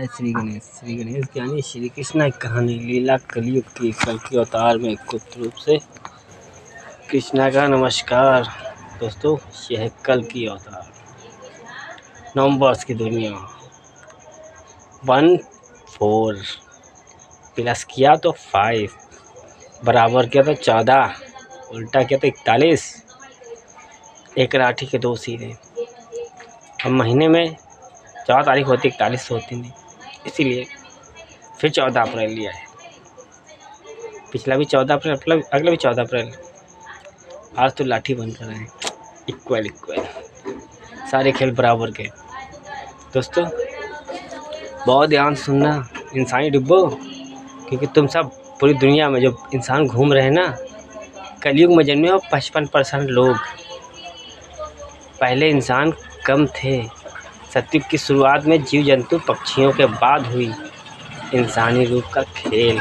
श्री गणेश यानी श्री कृष्ण की कहानी लीला कलयुग की कल के अवतार में गुप्त रूप से कृष्णा का नमस्कार। दोस्तों यह कल की अवतार नवंबर्स की दुनिया 1 4 प्लस किया तो 5 बराबर किया तो 14 उल्टा किया तो 41 एक राठी के 2 सिरे। अब महीने में 4 तारीख होती 41 होती नहीं, इसीलिए फिर 14 अप्रैल लिया है। पिछला भी 14 अप्रैल, अगला भी 14 अप्रैल। आज तो लाठी बनकर आए इक्वल सारे खेल बराबर के। दोस्तों बहुत ध्यान सुनना इंसानी डिब्बो, क्योंकि तुम सब पूरी दुनिया में जो इंसान घूम रहे हैं ना, कलयुग में जन्मे हो 55% लोग। पहले इंसान कम थे। सतयुग की शुरुआत में जीव जंतु पक्षियों के बाद हुई इंसानी रूप का खेल।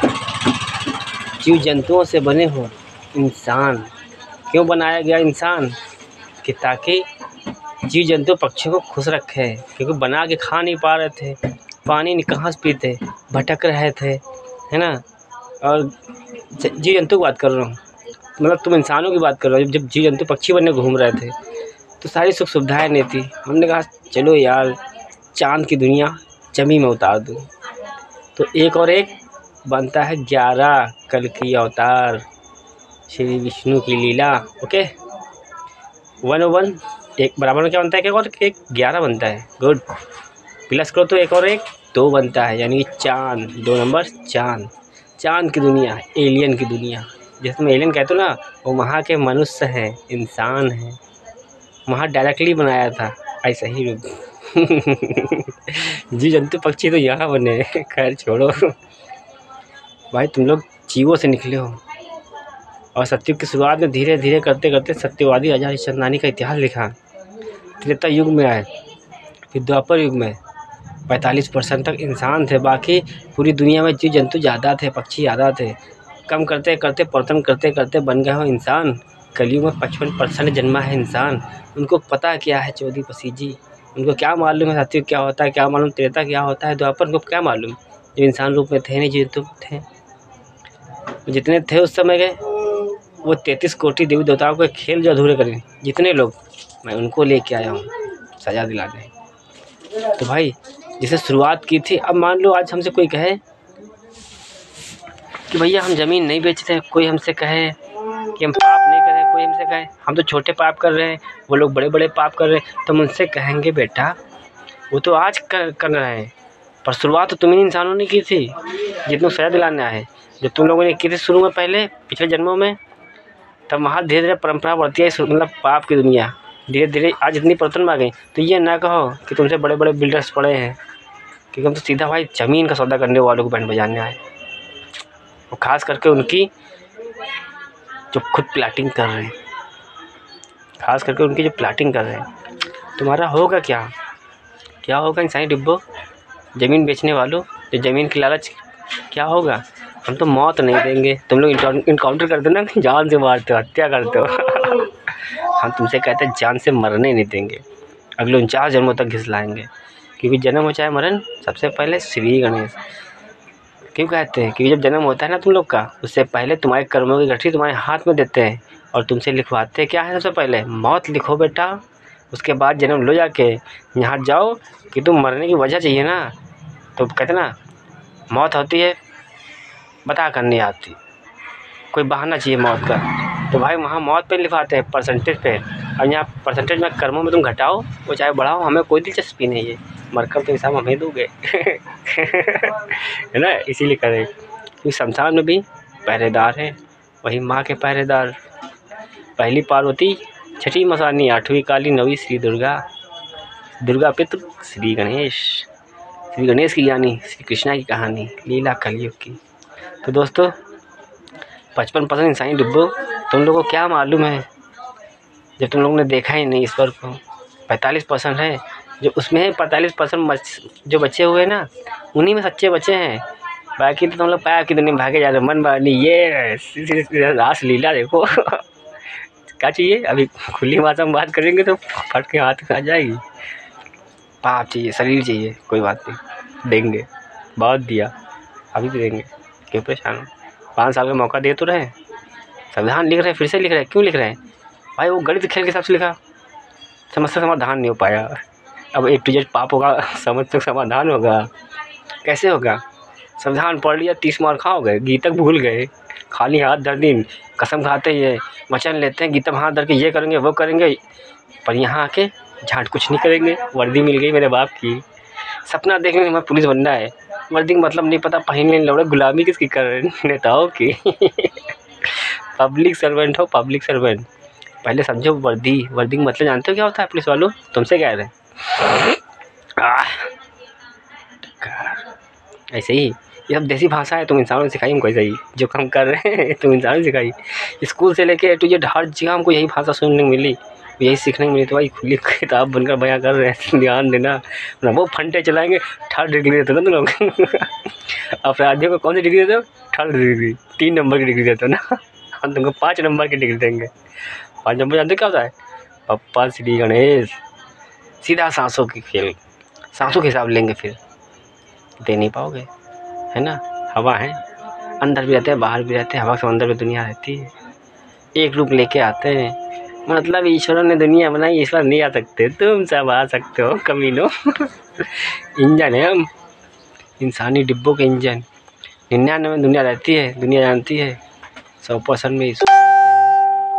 जीव जंतुओं से बने हो इंसान क्यों बनाया गया इंसान, कि ताकि जीव जंतु पक्षियों को खुश रखे, क्योंकि बना के खा नहीं पा रहे थे, पानी नहीं कहाँ से पीते, भटक रहे थे, है ना। और जीव जंतु की बात कर रहा हूँ, मतलब तुम इंसानों की बात कर रहे हो। जब जीव जंतु पक्षी बनने घूम रहे थे तो सारी सुख सुविधाएं नहीं थी। हमने कहा चलो यार चाँद की दुनिया जमीन में उतार दूँ, तो एक और एक बनता है 11 कल की अवतार श्री विष्णु की लीला। ओके 101 एक बराबर में क्या बनता है, क्या और एक 11 बनता है। गुड, प्लस करो तो एक और एक 2 बनता है, यानी चाँद 2 नंबर चाँद की दुनिया, एलियन की दुनिया जिसमें एलियन कहते हो ना, वो वहाँ के मनुष्य हैं, इंसान हैं, वहाँ डायरेक्टली बनाया था ऐसा ही रूप। जीव जंतु पक्षी तो यहाँ बने। खैर छोड़ो भाई, तुम लोग जीवों से निकले हो। और सतयुग की शुरुआत में धीरे धीरे करते करते सत्यवादी राजा हरिश्चंद्र का इतिहास लिखा। त्रेता युग में आए, फिर द्वापर युग में 45% तक इंसान थे, बाकी पूरी दुनिया में जीव जंतु ज़्यादा थे, पक्षी ज़्यादा थे। कम करते करते पर्तन करते करते बन गए हो इंसान। कलयुग में 55% जन्मा है इंसान। उनको पता क्या है चौधरी पसीजी, उनको क्या मालूम है सतयुग क्या होता है, क्या मालूम त्रेता क्या होता है, द्वापर उनको क्या मालूम। जो इंसान रूप में थे नहीं, जीव जंतु थे, जितने थे उस समय के वो 33 कोटि देवी देवताओं के खेल जो अधूरे करें, जितने लोग मैं उनको लेके आया हूँ सजा दिलाने। तो भाई जिसे शुरुआत की थी, अब मान लो आज हमसे कोई कहे कि भैया हम ज़मीन नहीं बेच रहे, कोई हमसे कहे कि हम पाप नहीं कर रहे, कोई हमसे कहे हम तो छोटे पाप कर रहे हैं, वो लोग बड़े बड़े पाप कर रहे हैं, तो हम उनसे कहेंगे बेटा वो तो आज कर रहे हैं, पर शुरुआत तो तुम ही इंसानों ने की थी जितनों सजा दिलाने आए। जो तुम लोगों ने की थी शुरू में, पहले पिछले जन्मों में, तब वहाँ धीरे धीरे परंपरा बढ़ती है, मतलब पाप की दुनिया धीरे धीरे आज इतनी पतन में आ गई। तो ये ना कहो कि तुमसे बड़े बड़े बिल्डर्स पड़े हैं, क्योंकि हम तो सीधा भाई ज़मीन का सौदा करने वालों को बैंड बजाने आए, और ख़ास करके उनकी जो खुद प्लाटिंग कर रहे हैं, ख़ास करके उनकी जो प्लाटिंग कर रहे हैं। तुम्हारा होगा क्या होगा इंसानी डिब्बो, ज़मीन बेचने वालों, जो ज़मीन की लालच, क्या होगा। हम तो मौत नहीं देंगे, तुम लोग इनकाउंटर करते ना, जान से मारते हो, हत्या करते हो। हम तुमसे कहते हैं जान से मरने नहीं देंगे, अगले 49 जन्मों तक घिसलाएंगे, क्योंकि जन्म हो चाहे मरण सबसे पहले श्री गणेश। क्यों कहते हैं, क्योंकि जब जन्म होता है ना तुम लोग का, उससे पहले तुम्हारे कर्मों की गठरी तुम्हारे हाथ में देते हैं और तुमसे लिखवाते क्या है, सबसे पहले मौत लिखो बेटा, उसके बाद जन्म लो जाके यहाँ जाओ, कि तुम मरने की वजह चाहिए ना। तो कहते ना मौत होती है बता कर नहीं आती, कोई बहाना चाहिए मौत का, तो भाई वहाँ मौत पे लिखवाते हैं परसेंटेज पे। और यहाँ परसेंटेज में कर्मों में तुम घटाओ वो चाहे बढ़ाओ, हमें कोई दिलचस्पी नहीं है, मरकर तो हिसाब हमें दोगे। है ना, इसीलिए करें, क्योंकि शमशान में भी पहरेदार हैं, वही माँ के पहरेदार, पहली पार्वती, छठी मसानी, 8वीं काली, 9वीं श्री दुर्गा पितृ श्री गणेश की यानी श्री कृष्णा की कहानी लीला कलयुग की। तो दोस्तों 55% इंसानी डिब्बो, तुम लोगों को क्या मालूम है जब तुम लोगों ने देखा ही नहीं ईश्वर को। 45% है जो, उसमें 45% जो बचे हुए ना, उन्हीं में सच्चे बचे हैं, बाकी तो तुम लोग पाप की दुनिया में भागे जा रहे हो, मन मारनी ये रास लीला देखो। क्या चाहिए, अभी खुली भाषा में बात करेंगे तो फट के हाथ में आ जाएगी। पाप चाहिए, शरीर चाहिए, कोई बात नहीं। देंगे, बहुत दिया, अभी भी देंगे, क्यों परेशान हो? 5 साल का मौका दे तो रहे हैं। संविधान लिख रहे हैं, फिर से लिख रहे हैं, क्यों लिख रहे हैं भाई? वो गणित खेल के हिसाब से लिखा, समस्या समाधान नहीं हो पाया। अब A to Z पाप होगा, समस्या समाधान होगा, कैसे होगा? संविधान पढ़ लिया, 30 मार खाओगे, गीता भूल गए, खाली हाथ धर दिन, कसम खाते हैं, वचन लेते हैं, गीता में हाथ धर के ये करेंगे वो करेंगे, पर यहाँ आके झाट कुछ नहीं करेंगे। वर्दी मिल गई मेरे बाप की, सपना देख लेंगे हमें पुलिस बनना है, वर्दी का मतलब नहीं पता, पहन लेने लौड़े, गुलामी किसकी कर रहे हैं? नेताओं की। पब्लिक सर्वेंट हो, पब्लिक सर्वेंट, पहले समझो वर्दी का मतलब जानते हो क्या होता है पुलिस वालों? तुमसे कह रहे हैं। ऐसे ही ये सब देसी भाषा है, तुम इंसानों ने सिखाई हमको, ऐसा ही जो काम कर रहे हैं तुम इंसानों ने सिखाई। स्कूल से लेके A to Z हर जगह हमको यही भाषा सुनने को मिली, यही सीखने को मिली। तो भाई खुली किताब बनकर बयां कर रहे हैं, ध्यान देना ना। वो फंटे चलाएंगे, 3rd डिग्री देते हो ना तुम लोग। अपराधियों को कौन सी डिग्री देते हो? 3rd डिग्री, 3 नंबर की डिग्री देते हो ना। हम तुमको 5 नंबर की डिग्री देंगे। 5 नंबर जानते क्या होता है? पप्पा श्री गणेश, सीधा सांसों की खेल, सांसों के हिसाब लेंगे, फिर दे नहीं पाओगे, है ना। हवा है, अंदर भी रहते हैं बाहर भी रहते हैं, हवा समंदर में दुनिया रहती है, एक रूप लेके आते हैं। मतलब ईश्वर ने दुनिया बनाई, ईश्वर नहीं आ सकते, तुम सब आ सकते हो कमीनों। इंजन है हम, इंसानी डिब्बों के इंजन। 99 में दुनिया रहती है, दुनिया जानती है, 100% में ईश्वर।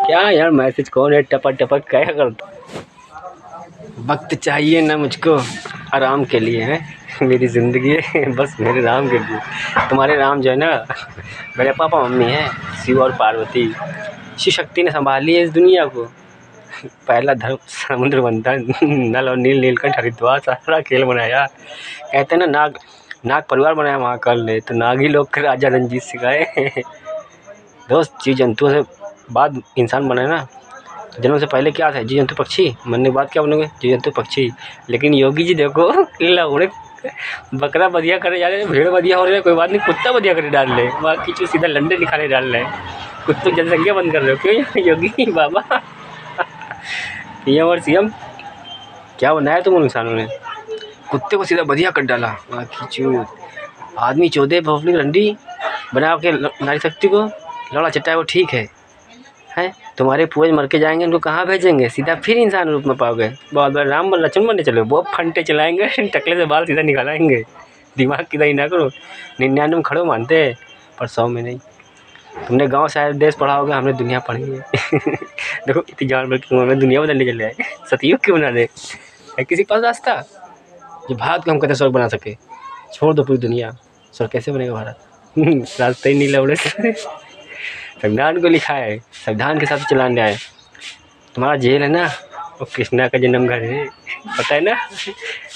क्या यार मैसेज कौन है टपक टपक क्या करता? वक्त चाहिए ना मुझको आराम के लिए, है मेरी ज़िंदगी है बस मेरे राम के लिए। तुम्हारे राम जो है ना, मेरे पापा मम्मी हैं, शिव और पार्वती। शिव शक्ति ने संभाली है इस दुनिया को। पहला धर्म समुद्र मंथन, नल और नीलकंठ हरिद्वार, सारा खेल बनाया। कहते हैं ना नाग परिवार बनाया महाकाल ने, तो नाग ही लोग के राजा रंजीत सिखाए। दोस्त जीव जंतुओं से बाद इंसान बना है ना, तो जन्म से पहले क्या था? जीव जंतु पक्षी, मरने के बाद क्या बनोगे? जीव जंतु पक्षी। लेकिन योगी जी देखो, लौड़े बकरा बदिया करे जा रहे हैं, भेड़ बदिया हो रहे हैं, कोई बात नहीं, कुत्ता बदिया करे डाल रहे, बाकी जो सीधा लंडे निकाले डाल रहे हैं। कुत्तों की जनसंख्या बंद कर रहे हो क्यों योगी बाबा? PM और CM क्या बनाया तुम इंसानों ने? कुत्ते को सीधा बदिया कर डाला, बाकी चूत आदमी चौदह पब्लिक रंडी बना के नारी शक्ति को लड़ा चट्टा है, वो ठीक है। तुम्हारे पूर्वज मर के जाएंगे, उनको कहाँ भेजेंगे? सीधा फिर इंसान रूप में पाओगे। बहुत बड़ा राम बन लक्ष्मण बनने चलो, वो फंटे चलाएंगे, टकले से बाल सीधा निकालेंगे। दिमाग की दही ना करो। 99 में खड़ो मानते हैं, पर 100 में नहीं। तुमने गांव शहर देश पढ़ा होगा, हमने दुनिया पढ़ी है। देखो इतनी जानवर की उम्र में दुनिया बदलने चले आए, सतयुग क्यों बना दे? है किसी के पास रास्ता जो भारत को हम कहते स्वर्ग बना सके? छोड़ दो पूरी दुनिया, स्वर्ग कैसे बनेगा भारत? रास्ता ही नहीं लौड़े। संविधान को लिखा है, संविधान के साथ चलाने आए। तुम्हारा जेल है ना, वो कृष्णा का जन्म घर है, पता है ना?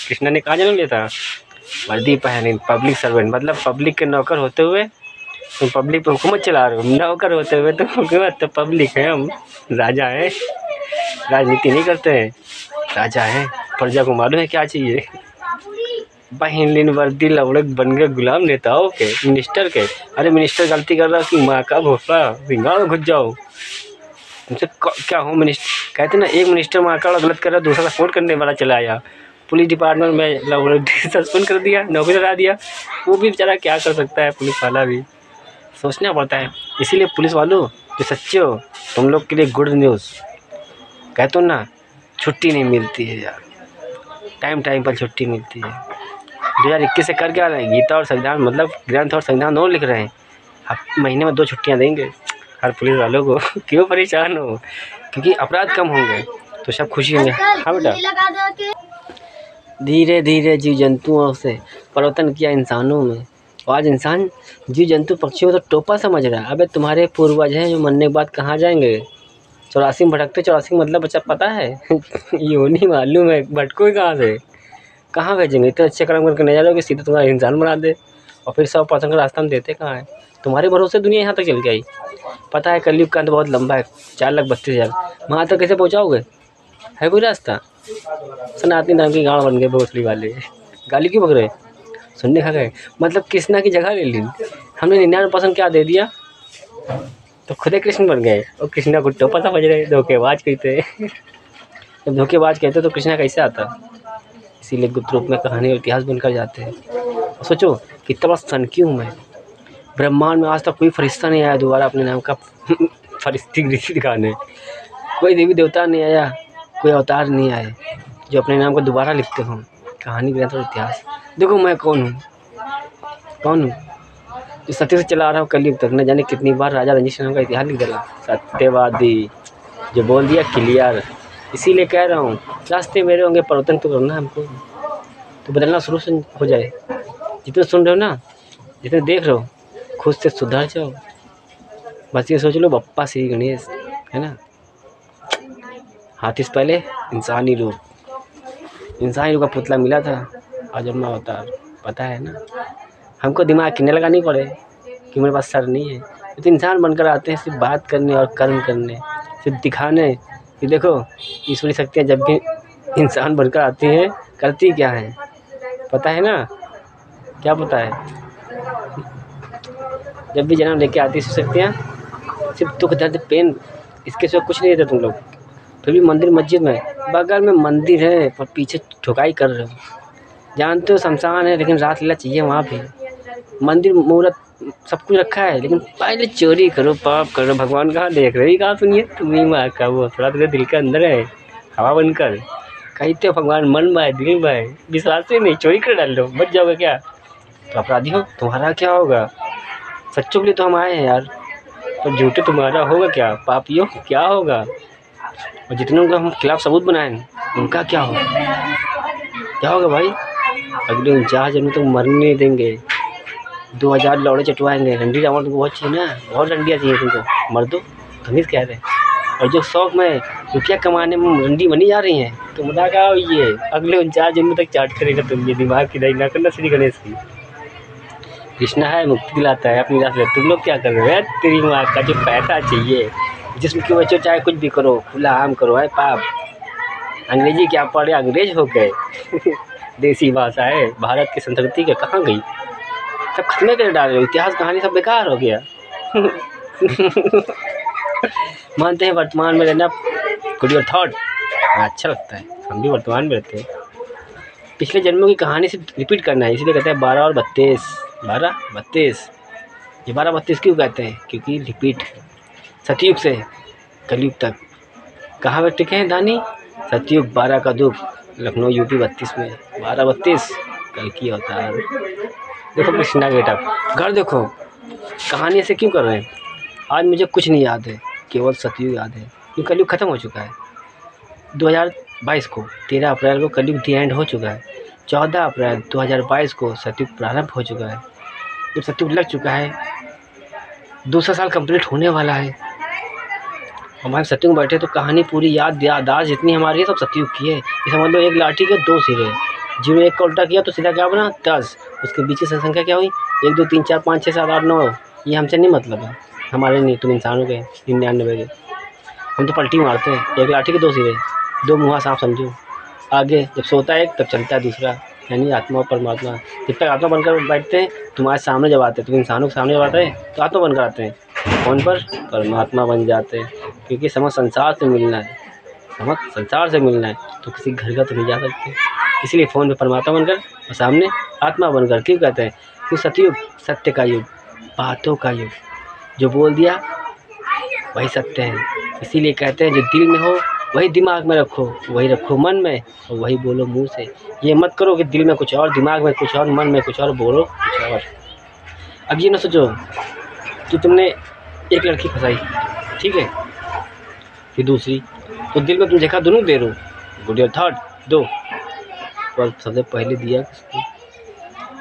कृष्णा ने कहाँ जन्म लिया था? वर्दी पहने, पब्लिक सर्वेंट, मतलब पब्लिक के नौकर होते हुए तुम पब्लिक पे हुकूमत चला रहे हो। नौकर होते हुए तुम हुकूमत, तो पब्लिक है हम, राजा हैं, राजनीति नहीं करते हैं, राजा हैं। प्रजा को मालूम है क्या चाहिए। बहिन वर्दी लवड़े बन गए गुलाम नेताओं के, मिनिस्टर के। अरे मिनिस्टर गलती कर रहा है, उसकी माँ का भोसला भिंगाड़ घुस जाओ। तुमसे क्या हो मिनिस्टर? कहते ना एक मिनिस्टर माँ का गलत कर रहा, दूसरा सपोर्ट करने वाला चला आया, पुलिस डिपार्टमेंट में लवड़े सस्पेंड कर दिया, नौकरी लगा दिया। वो भी बेचारा क्या कर सकता है, पुलिस वाला भी सोचना पड़ता है। इसीलिए पुलिस वालों जो सच्चे हो, तुम लोग के लिए गुड न्यूज़ कहते हो ना, छुट्टी नहीं मिलती है यार, टाइम पर छुट्टी मिलती है। 2021 से कर क्या रहे हैं? गीता और संविधान, मतलब ग्रंथ और संविधान दोनों लिख रहे हैं। अब महीने में 2 छुट्टियां देंगे हर पुलिस वालों को। क्यों परेशान हो? क्योंकि अपराध कम होंगे तो सब खुशी होंगे। हाँ बेटा, धीरे धीरे जीव जंतुओं से परिवर्तन किया इंसानों में, और आज इंसान जीव जंतु पक्षियों को तो टोपा समझ रहा है। अबे तुम्हारे पूर्वज हैं जो मरने के बाद कहाँ जाएंगे? 84 में भटकते, 84 मतलब बच्चा पता है? ये नहीं मालूम है, भटकोगे कहाँ से, कहाँ भेजेंगे? इतने अच्छे कर्म करके नहीं जा रहे कि सीधे तुम्हारा इंसान बना दे, और फिर 100% का रास्ता हम देते कहाँ है? तुम्हारे भरोसे दुनिया यहाँ तक चल के आई। पता है कलयुग का अंत बहुत लंबा है, 4,32,000, वहाँ तक कैसे पहुँचाओगे? है कोई रास्ता? सनातनी धर्म की गाँव बन गए भोसड़ी वाले, गाली क्यों पकड़े? सुनने खा गए, मतलब कृष्णा की जगह ले ली हमने। 99% क्या दे दिया, तो खुदे कृष्ण बन गए, और कृष्णा को टोपा समझ रहे, धोखेबाज कहते। जब धोखेबाज कहते तो कृष्णा कैसे आता? इसीलिए गुप्त रूप में कहानी और इतिहास बनकर जाते हैं। सोचो कितना बड़ा सनकी हूँ मैं। ब्रह्मांड में आज तक कोई फरिश्ता नहीं आया दोबारा अपने नाम का फरिश्ती दिखाने, कोई देवी देवता नहीं आया, कोई अवतार नहीं आए जो अपने नाम को दोबारा लिखते हों कहानी ग्रंथ और इतिहास। देखो मैं कौन हूँ जो सत्य से चला आ रहा हूँ कलयुग तक, न जाने कितनी बार राजा रंजीत सिंह का इतिहास लिख डाला। सत्यवादी जो बोल दिया क्लियर, इसीलिए कह रहा हूँ रास्ते मेरे होंगे, परिवर्तन तो करना हमको, तो बदलना शुरू से हो जाए। जितने सुन रहे हो ना, जितने देख रहे हो, खुद से सुधर जाओ। बस ये सोच लो बप्पा श्री गणेश है ना, हाथी से पहले इंसानी रूप का पुतला मिला था, आज अपना अवतार। पता है ना, हमको दिमाग कितने लगानी पड़े कि मेरे पास सर नहीं है। तो इंसान बनकर आते हैं सिर्फ बात करने और कर्म करने, सिर्फ दिखाने कि देखो ईश्वरी शक्तियाँ जब भी इंसान बनकर आती हैं करती क्या है, पता है ना, क्या पता है? जब भी जन्म लेके आती है शक्तियाँ सिर्फ दुख दर्द पेन, इसके सिवा कुछ नहीं देते तुम लोग। फिर भी मंदिर मस्जिद में, बगल में मंदिर है पर पीछे ठुकाई कर रहे हो। जानते हो शमशान है लेकिन रात लीला चाहिए वहाँ भी। मंदिर मूर्त सब कुछ रखा है लेकिन पहले चोरी करो, पाप करो। भगवान कहाँ देख रहे हो? कहाँ सुनिए तुम्हें माँ का वो थोड़ा तेरे दिल के अंदर है, हवा बनकर कहते हो भगवान मन में है, दिल में है, विश्वास ही नहीं, चोरी कर डाल दो बच जाओगे क्या? तो अपराधी हो, तुम्हारा क्या होगा? सच्चों के लिए तो हम आए हैं यार, पर झूठे तुम्हारा होगा क्या? पापियों क्या होगा? और जितनों का हम खिलाफ सबूत बनाए उनका क्या होगा भाई? अगले 49 जन्म तो मरने नहीं देंगे, 2000 लौड़े चटवाएंगे। रंडी रावण तुमको बहुत चाहिए ना, बहुत रंडियाँ चाहिए तुमको, मर दो तमीज़ कह रहे हैं। और जो शौक में रुपया कमाने में रंडी बनी जा रही हैं, तो मजा क्या हो, ये अगले 49 जन्म तक चाट करेगा तुम। ये दिमाग की दही ना करना श्री गणेश की। कृष्णा है, मुक्ति दिलाता है अपनी रास्ते, तुम लोग क्या कर रहे हो? तेरी माँ का जो पैसा चाहिए, जिसम की बच्चों चाहे कुछ भी करो, खुला आम करो, है पाप। अंग्रेजी क्या पढ़े, अंग्रेज हो गए देसी भाषा है, भारत की संस्कृति के कहाँ गई? सब खत्म कर डाल रहे हो, इतिहास कहानी सब बेकार हो गया मानते हैं वर्तमान में रहना गुड योर थॉट, अच्छा लगता है, हम भी वर्तमान में रहते हैं। पिछले जन्मों की कहानी से रिपीट करना है, इसलिए कहते हैं 12 और 32। 12 32, ये 12 32 क्यों कहते हैं? क्योंकि रिपीट सतयुग से कलयुग तक। कहाँ पे टिके हैं दानी? सतयुग 12 का दुख, लखनऊ यूपी 32 में 12 32 कल की अवतार। देखो कृष्णा गेटअप, घर देखो, कहानी ऐसे क्यों कर रहे हैं? आज मुझे कुछ नहीं याद है, केवल सतयुग याद है, क्योंकि कलयुग ख़त्म हो चुका है। 2022 को 13 अप्रैल को कलयुग दी एंड हो चुका है। 14 अप्रैल 2022 को सतयुग प्रारंभ हो चुका है। जब सतयुग लग चुका है, दूसरा साल कंप्लीट होने वाला है, हमारे सतयुग बैठे तो कहानी पूरी याददाश्त जितनी हमारी है सब सतयुग की है। ये समझ लो एक लाठी के 2 सिरे, 0 1 का उल्टा किया तो सीधा क्या बना 10, उसके बीच की संख्या क्या हुई 1 2 3 4 5 6 7 8 9। ये हमसे नहीं मतलब है, हमारे नहीं, तुम इंसानों के 99 के। हम तो पलटी मारते हैं, एक लाठी के 2 सिरे, 2 मुँहा सांप समझो। आगे जब सोता है एक तब चलता है दूसरा, यानी आत्मा और परमात्मा। जब तक आत्मा बनकर बैठते हैं तुम्हारे सामने जब आते हैं, तुम इंसानों के सामने जब आते हैं तो आत्मा बनकर आते हैं, कौन पर? परमात्मा बन जाते हैं। क्योंकि समझ संसार से मिलना है, समझ संसार से मिलना है तो किसी घर का तो नहीं जा सकते, इसलिए फ़ोन पे परमात्मा बनकर और सामने आत्मा बनकर। क्यों कहते हैं? कि सतयुग सत्य का युग, बातों का युग, जो बोल दिया वही सत्य है। इसीलिए कहते हैं जो दिल में हो वही दिमाग में रखो, वही रखो मन में और वही बोलो मुंह से। ये मत करो कि दिल में कुछ और, दिमाग में कुछ और, मन में कुछ और, बोलो कुछ और। अब ये ना सोचो कि तुमने एक लड़की फंसाई, ठीक है, फिर दूसरी, तो दिल में तुम देखा दोनों दे रहे हो, गुड योर थॉट 2, पर सबसे पहले दिया किसको?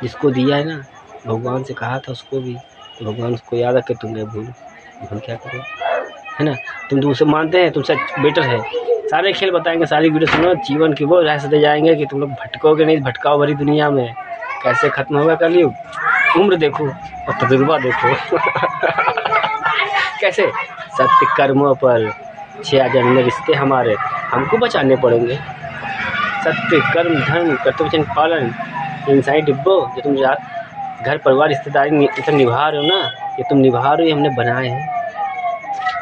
जिसको दिया है ना, भगवान से कहा था उसको भी, तो भगवान उसको याद रख के तुमने भूल क्या करो, है ना? तुम दूसरे मानते हैं तुम सच बेटर है, सारे खेल बताएंगे, सारी वीडियो सुनो, जीवन की वो रहस्य दे जाएंगे कि तुम लोग भटकोगे नहीं, भटकाओ भरी दुनिया में। कैसे खत्म होगा कलयुग? उम्र देखो और तजुर्बा देखो कैसे सत्य कर्मों पर 6 जन्म रिश्ते हमारे हमको बचाने पड़ेंगे। सत्य कर्म धर्म कर्तव्य पालन, इंसानी डिब्बो जो तुम घर परिवार रिश्तेदारी निभा रहे हो ना, ये तुम निभा रहे हो, ये हमने बनाए हैं।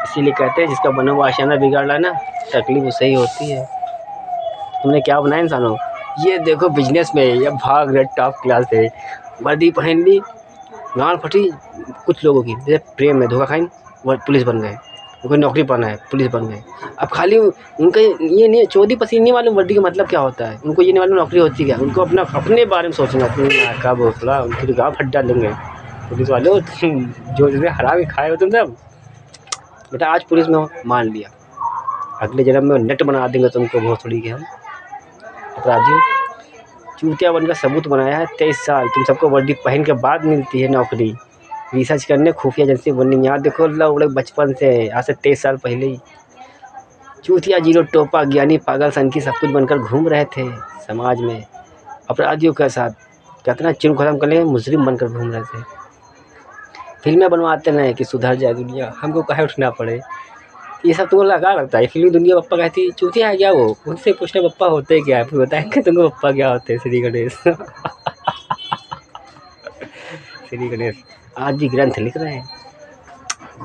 इसीलिए कहते हैं जिसका बना हुआ आशियाना बिगाड़ रहा है ना, तकलीफ उससे ही होती है। तुमने क्या बनाया इंसानों? ये देखो बिजनेस में ये भाग रहे टॉप क्लास है, वर्दी पहन ली, गांड फटी कुछ लोगों की, जैसे प्रेम में धोखा खाई वो पुलिस बन गए, उनको नौकरी पाना है पुलिस बन गए। अब खाली उनका ये नहीं, चौधी पसीने वाले वर्दी का मतलब क्या होता है, उनको ये नहीं मालूम नौकरी होती क्या, उनको अपने बारे में सोचना का भोसला, उनकी तो गाँव फट डालेंगे पुलिस वाले जो जिसने हरा के खाए हो तुम सब। बेटा आज पुलिस में हो, मान लिया, अगले जन्म में नेट बना देंगे तुमको भोसड़ी के हम अपराधी। चूतिया बनकर सबूत बनाया है 23 साल, तुम सबको वर्दी पहन के बाद मिलती है नौकरी, रिसर्च करने खुफिया एजेंसी बननी। यहाँ देखो लोग बचपन से, आज से 23 साल पहले ही चूतिया जीरो टोपा ज्ञानी पागल सनकी सब कुछ बनकर घूम रहे थे समाज में अपराधियों के साथ, कितना चिन्ह खत्म कर ले मुजरिम बनकर घूम रहे थे। फिल्में बनवाते नहीं कि सुधर जाए दुनिया, हमको काहे उठना पड़े, ये सब तुमको लगा लगता है। फिल्मी दुनिया पप्पा कहती चूतिया है क्या, वो उनसे पूछना पप्पा होते क्या है, फिर बताएंगे तुमको पप्पा क्या होते हैं। श्री गणेश श्री गणेश आज भी ग्रंथ लिख रहे हैं,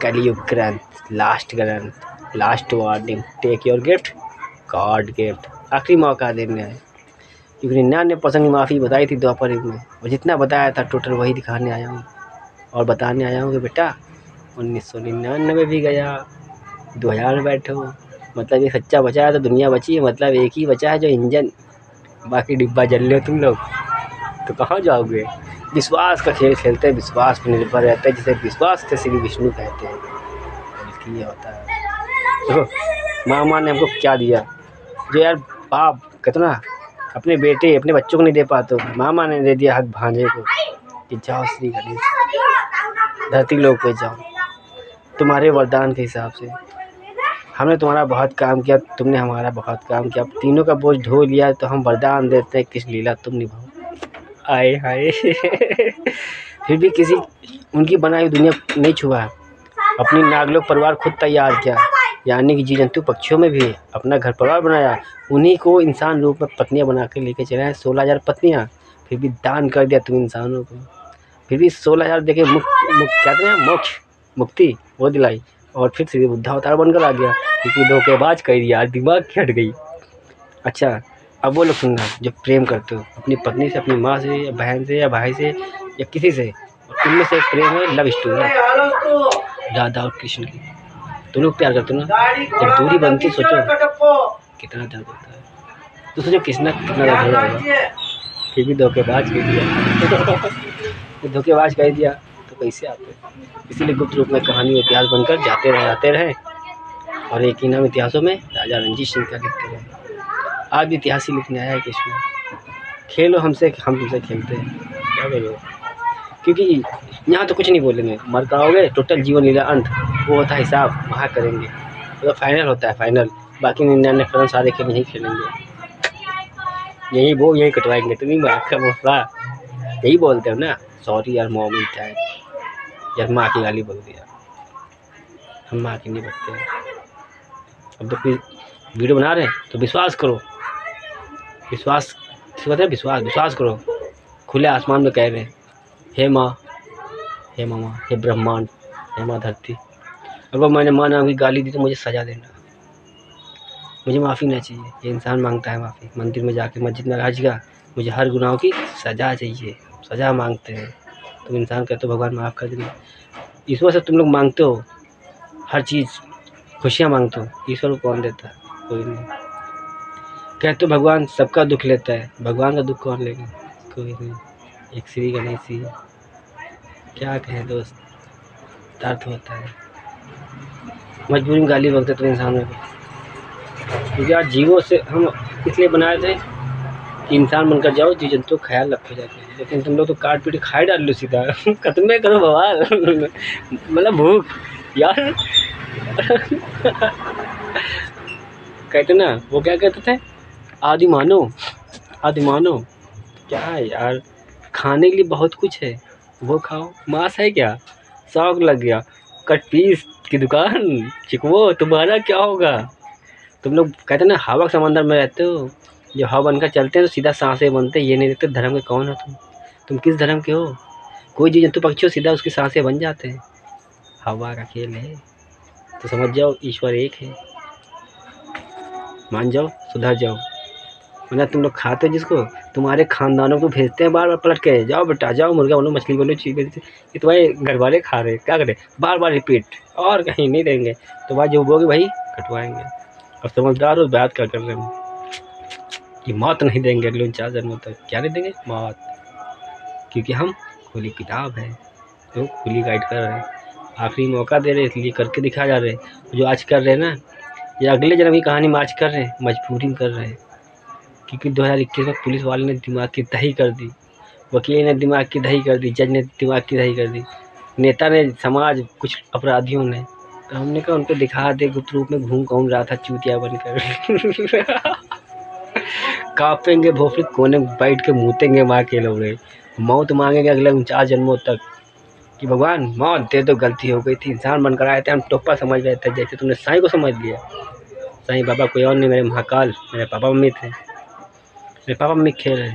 कलयुग ग्रंथ, लास्ट ग्रंथ, last warning, take your gift god gift, आखिरी मौका देने आए। क्योंकि 99% की माफ़ी बताई थी द्वापर युग में, और जितना बताया था टोटल वही दिखाने आया हूँ और बताने आया हूँ कि बेटा 1999 भी गया, 2000 में बैठो, मतलब ये सच्चा बचा है तो दुनिया बची है, मतलब एक ही बचा है जो इंजन, बाकी डिब्बा जल रहे हो तुम लोग तो कहाँ जाओगे। विश्वास का खेल खेलते हैं, विश्वास पर निर्भर रहते हैं, जिसे विश्वास से श्री विष्णु कहते हैं, बल्कि ये होता है। देखो मामा ने हमको क्या दिया, जो यार बाप कहते ना अपने बेटे अपने बच्चों को नहीं दे पाते, मामा ने दे दिया हक भांजे को कि जाओ श्री गणेश धरती लोग पे जाओ, तुम्हारे वरदान के हिसाब से हमने तुम्हारा बहुत काम किया, तुमने हमारा बहुत काम किया, तीनों का बोझ ढो लिया, तो हम वरदान देते हैं किस लीला तुम निभाओ। आए हाय फिर भी किसी उनकी बनाई हुई दुनिया नहीं छुआ, अपनी नागलोक परिवार खुद तैयार किया, यानी कि जीव जंतु पक्षियों में भी अपना घर परिवार बनाया, उन्हीं को इंसान रूप में पत्नियां बना के लेके चले हैं 16,000 पत्नियां, फिर भी दान कर दिया तुम इंसानों को, फिर भी 16,000 देके कहते हैं मोक्ष मुक्ति वो दिलाई, और फिर श्री बुद्धा अवतार बनकर आ गया, क्योंकि धोखेबाज कर दिया, दिमाग की हट गई। अच्छा अब वो लोग सुनना जो प्रेम करते हो अपनी पत्नी से, अपनी माँ से या बहन से या भाई से या किसी से, और उनमें से एक प्रेम है लव स्टोरी राधा और कृष्ण की, तुम लोग प्यार करते हो ना, जब दूरी बनती सोचो कितना दर्द होता है, तो सोचो कितना दर्द हो जाएगा, फिर भी धोखेबाज कर दिया धोखेबाज कर दिया तो कैसे आते। इसीलिए गुप्त रूप में कहानी और इतिहास बनकर जाते रहे और एक ही नाम इतिहासों में राजा रणजीत सिंह का लिखते रहे। आज भी इतिहास ही लिखने आया है कृष्ण, खेलो हमसे हम तुमसे खेलते हैं, क्या करो, क्योंकि यहाँ तो कुछ नहीं बोलेंगे, मर पाओगे टोटल जीवन लीला अंत, वो होता है हिसाब वहाँ करेंगे, तो फाइनल होता है फाइनल, बाकी 99% सारे खेल यहीं खेलेंगे, यही वो यही कटवाएंगे, तुम्हें का मसला यही बोलते हो ना, सॉरी यार मॉम है यार, माँ की गाली बोल दिया, हम माँ की नहीं बोलते हैं। अब तो फिर वीडियो बना रहे हैं तो विश्वास करो, विश्वास विश्वास करो, खुले आसमान में कह रहे हैं हे माँ, हे मामा, हे ब्रह्मांड, हे माँ धरती, अगर मैंने माँ नाम की गाली दी तो मुझे सज़ा देना, मुझे माफ़ी नहीं चाहिए, ये इंसान मांगता है माफ़ी, मंदिर में जाके मस्जिद में हज गया, मुझे हर गुनाहों की सज़ा चाहिए, सज़ा मांगते हैं, तुम इंसान कहते हो भगवान माफ़ कर देना, ईश्वर से तुम लोग मांगते हो हर चीज़, खुशियाँ मांगते हो, ईश्वर को कौन देता है, कोई नहीं, कहते हो भगवान सबका दुख लेता है, भगवान का दुख कौन लेगा, कोई नहीं, एक श्री गणेश ही, क्या कहें दोस्त, दर्द होता है, मजबूरी में गाली बकते तुम इंसानों को, क्योंकि आज जीवों से हम इसलिए बनाए थे कि इंसान बनकर जाओ, जीव जंतु का ख्याल रखो जाते हैं, लेकिन तुम लोग तो काट पीट खाए डाल लो सीधा खत्म करो बवाल मतलब भूख यार कहते ना वो क्या कहते थे, आदि मानो क्या है यार, खाने के लिए बहुत कुछ है वो खाओ, मांस है क्या, शौक लग गया, कट पीस की दुकान चिकवो, तुम्हारा क्या होगा। तुम लोग कहते ना हवा समंदर में रहते हो, जब हवा बनकर चलते हैं तो सीधा सांसें बनते हैं, ये नहीं देखते धर्म के कौन हो तुम किस धर्म के हो, कोई जीव जंतु पक्षी हो सीधा उसकी सांसें बन जाते हैं, हवा का खेल है, तो समझ जाओ ईश्वर एक है, मान जाओ सुधर जाओ। वरना तुम लोग खाते हो जिसको, तुम्हारे खानदानों को भेजते हैं बार बार पलट के, जाओ बेटा जाओ मुर्गा बनो, मछली बनो, चिकन, ये तुम्हारे घर वाले खा रहे हैं, क्या करें, बार बार रिपीट, और कहीं नहीं देंगे। तुम्हारा जो बोगे वही कटवाएंगे। और समझदार हो, बात क्या कर रहे हैं कि मौत नहीं देंगे अगले 49 जन्मों तक। क्या नहीं देंगे? मौत। क्योंकि हम खुली किताब है, तो खुली गाइड कर रहे हैं, आखिरी मौका दे रहे हैं, इसलिए करके दिखा जा रहे हैं। जो आज कर रहे हैं ना, ये अगले जन्म की कहानी में आज कर रहे हैं, मजबूरी कर रहे हैं। क्योंकि 2021 में पुलिस वाले ने दिमाग की दही कर दी, वकील ने दिमाग की दही कर दी, जज ने दिमाग की दही कर दी, नेता ने, समाज, कुछ अपराधियों ने। तो हमने कहा उनको दिखा दे, गुप्त रूप में घूम रहा था चूतिया बनकर। कांपेंगे भोफड़ी कोने में बैठ के मूतेंगे माँ के लोड़े, मौत मांगेंगे अगले 49 जन्मों तक कि भगवान मौत दे दो, गलती हो गई थी, इंसान बनकर आए थे, हम टोपा समझ रहे थे, जैसे तुमने साईं को समझ लिया। साईं बाबा कोई और नहीं, मेरे महाकाल, मेरे पापा मम्मी थे, मेरे पापा मम्मी खेल रहे।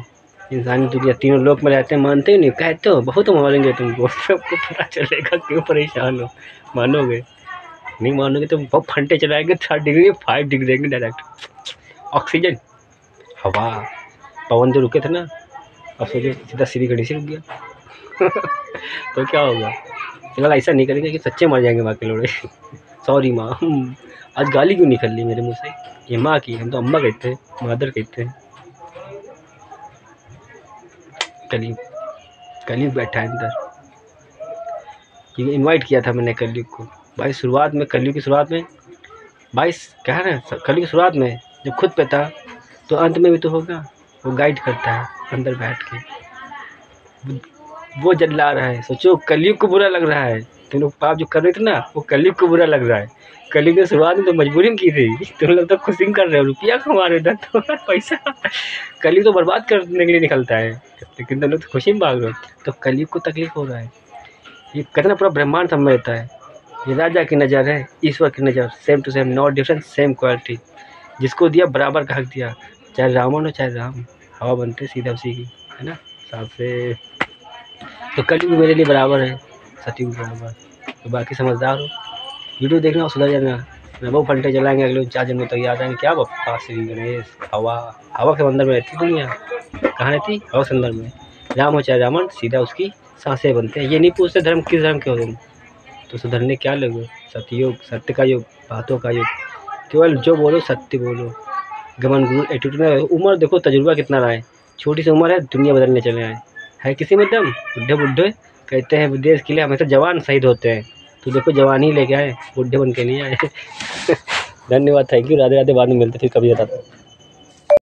इंसानी दुनिया तीनों लोक में रहते हैं, मानते ही नहीं, कहते हो बहुत मारेंगे तुमको, सबको पता चलेगा, क्यों परेशान हो। मानोगे नहीं? मानोगे तो बहुत फंटे चलाएंगे, 3 डिग्री 5 डिग्री देंगे डायरेक्ट। ऑक्सीजन, हवा, पवन जो रुके थे ना, अब सोचो सीधा श्री गणेश से रुक गया। तो क्या होगा? फिलहाल ऐसा नहीं करेंगे कि सच्चे मर जाएंगे माँ के लोड़े। सॉरी माँ, आज गाली क्यों निकल ली मेरे मुँह से? ये माँ की, हम तो अम्मा कहते हैं, मदर कहते हैं। कलयुग बैठा है अंदर, क्योंकि इनवाइट किया था मैंने कलयुग को भाई। शुरुआत में, कलयुग की शुरुआत में भाई, क्या है ना, कलयुग की शुरुआत में जब खुद पे था, तो अंत में भी तो होगा। वो गाइड करता है अंदर बैठ के, वो जला रहा है। सोचो कलयुग को बुरा लग रहा है, तुम लोग पाप जो कर रहे थे ना, वो कलयुग को बुरा लग रहा है। कलयुग की शुरुआत में तो मजबूरी में की थी, तुम लोग तो खुशी कर रहे हो, रुपया कमा रहे थे, तो पैसा। कलयुग तो बर्बाद करने के लिए निकलता है, लेकिन तुम लोग तो खुशी में भाग रहे हो। तो कलयुग को तकलीफ हो रहा है। ये कितना पूरा ब्रह्मांड समझता है। ये राजा की नज़र है, ईश्वर की नज़र, same to same, no difference, same quality. जिसको दिया बराबर का हक दिया, चाहे रावण हो चाहे राम, हवा बनते सीधा उसी की, है ना, साथ से। तो कलयुग मेरे लिए बराबर है, सतयुग बराबर। तो बाकी समझदार हो, वीडियो देखना और सुधर जाना। मैं वो फंटे चलाएंगे अगले 4 जन्मों तक, याद आएंगे क्या बप्पा श्री गणेश। हवा, हवा के अंदर में रहती दुनिया, कहाँ रहती? हवा के अंदर में। राम हो चाहे रावण, सीधा उसकी सांसें बनते हैं। ये नहीं पूछते धर्म किस धर्म के हो तुम, तो सुधरने क्या लोगे? सतयुग, सत्य का युग, बातों का युग, केवल जो बोलो सत्य बोलो। गमन गुण एटीट्यूड में उम्र देखो, तजुर्बा कितना रहा है, छोटी सी उम्र है, दुनिया बदलने चले आए है किसी में दम। बुढ़े बुढ़े कहते हैं देश के लिए हमेशा जवान शहीद होते हैं, तो देखो जवान ही लेके आए, बुढ़े बन के नहीं आए। धन्यवाद, थैंक यू, राधे राधे। बाद में मिलते फिर कभी बताता हूँ।